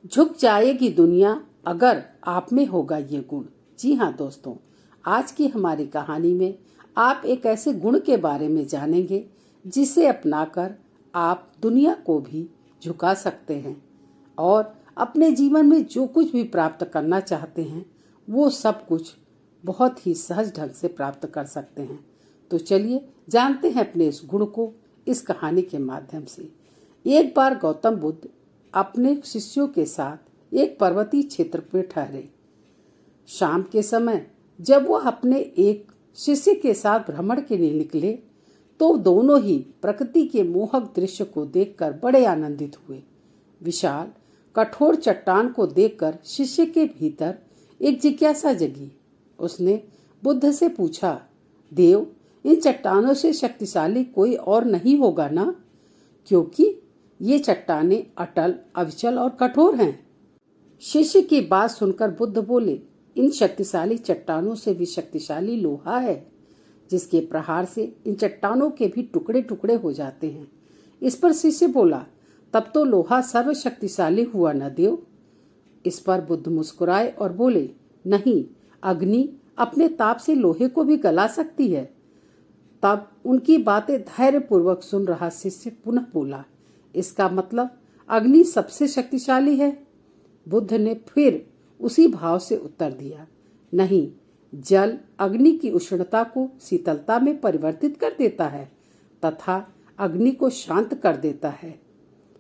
झुक जाएगी दुनिया अगर आप में होगा ये गुण। जी हाँ दोस्तों, आज की हमारी कहानी में आप एक ऐसे गुण के बारे में जानेंगे जिसे अपनाकर आप दुनिया को भी झुका सकते हैं और अपने जीवन में जो कुछ भी प्राप्त करना चाहते हैं वो सब कुछ बहुत ही सहज ढंग से प्राप्त कर सकते हैं। तो चलिए जानते हैं अपने इस गुण को इस कहानी के माध्यम से। एक बार गौतम बुद्ध अपने शिष्यों के साथ एक पर्वतीय क्षेत्र पर ठहरे। शाम के समय जब वह अपने एक शिष्य के साथ भ्रमण के लिए निकले तो दोनों ही प्रकृति के मोहक दृश्य को देखकर बड़े आनंदित हुए। विशाल कठोर चट्टान को देखकर शिष्य के भीतर एक जिज्ञासा जगी। उसने बुद्ध से पूछा, देव, इन चट्टानों से शक्तिशाली कोई और नहीं होगा ना? क्योंकि ये चट्टानें अटल, अविचल और कठोर हैं। शिष्य की बात सुनकर बुद्ध बोले, इन शक्तिशाली चट्टानों से भी शक्तिशाली लोहा है, जिसके प्रहार से इन चट्टानों के भी टुकड़े टुकड़े हो जाते हैं। इस पर शिष्य बोला, तब तो लोहा सर्वशक्तिशाली हुआ न देव? इस पर बुद्ध मुस्कुराए और बोले, नहीं, अग्नि अपने ताप से लोहे को भी गला सकती है। तब उनकी बातें धैर्यपूर्वक सुन रहा शिष्य पुनः बोला, इसका मतलब अग्नि सबसे शक्तिशाली है? बुद्ध ने फिर उसी भाव से उत्तर दिया, नहीं, जल अग्नि की उष्णता को शीतलता में परिवर्तित कर देता है तथा अग्नि को शांत कर देता है।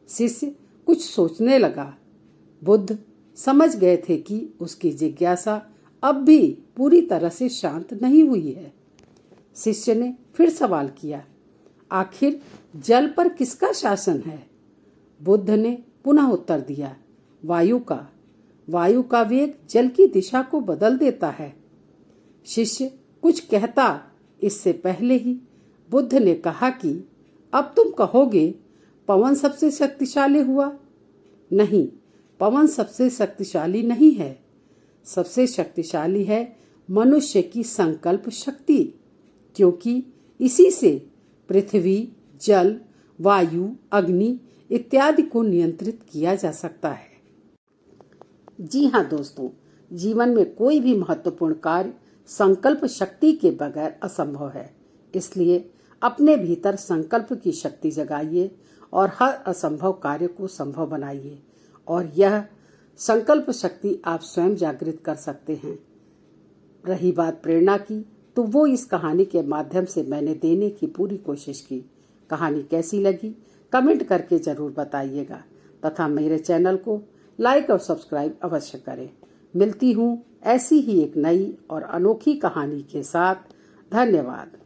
शिष्य कुछ सोचने लगा। बुद्ध समझ गए थे कि उसकी जिज्ञासा अब भी पूरी तरह से शांत नहीं हुई है। शिष्य ने फिर सवाल किया, आखिर जल पर किसका शासन है? बुद्ध ने पुनः उत्तर दिया, वायु का। वायु का वेग जल की दिशा को बदल देता है। शिष्य कुछ कहता इससे पहले ही बुद्ध ने कहा कि अब तुम कहोगे पवन सबसे शक्तिशाली हुआ? नहीं, पवन सबसे शक्तिशाली नहीं है। सबसे शक्तिशाली है मनुष्य की संकल्प शक्ति, क्योंकि इसी से पृथ्वी, जल, वायु, अग्नि इत्यादि को नियंत्रित किया जा सकता है। जी हाँ दोस्तों, जीवन में कोई भी महत्वपूर्ण कार्य संकल्प शक्ति के बगैर असंभव है। इसलिए अपने भीतर संकल्प की शक्ति जगाइए और हर असंभव कार्य को संभव बनाइए, और यह संकल्प शक्ति आप स्वयं जागृत कर सकते हैं। रही बात प्रेरणा की, तो वो इस कहानी के माध्यम से मैंने देने की पूरी कोशिश की। कहानी कैसी लगी कमेंट करके जरूर बताइएगा तथा मेरे चैनल को लाइक और सब्सक्राइब अवश्य करें। मिलती हूँ ऐसी ही एक नई और अनोखी कहानी के साथ। धन्यवाद।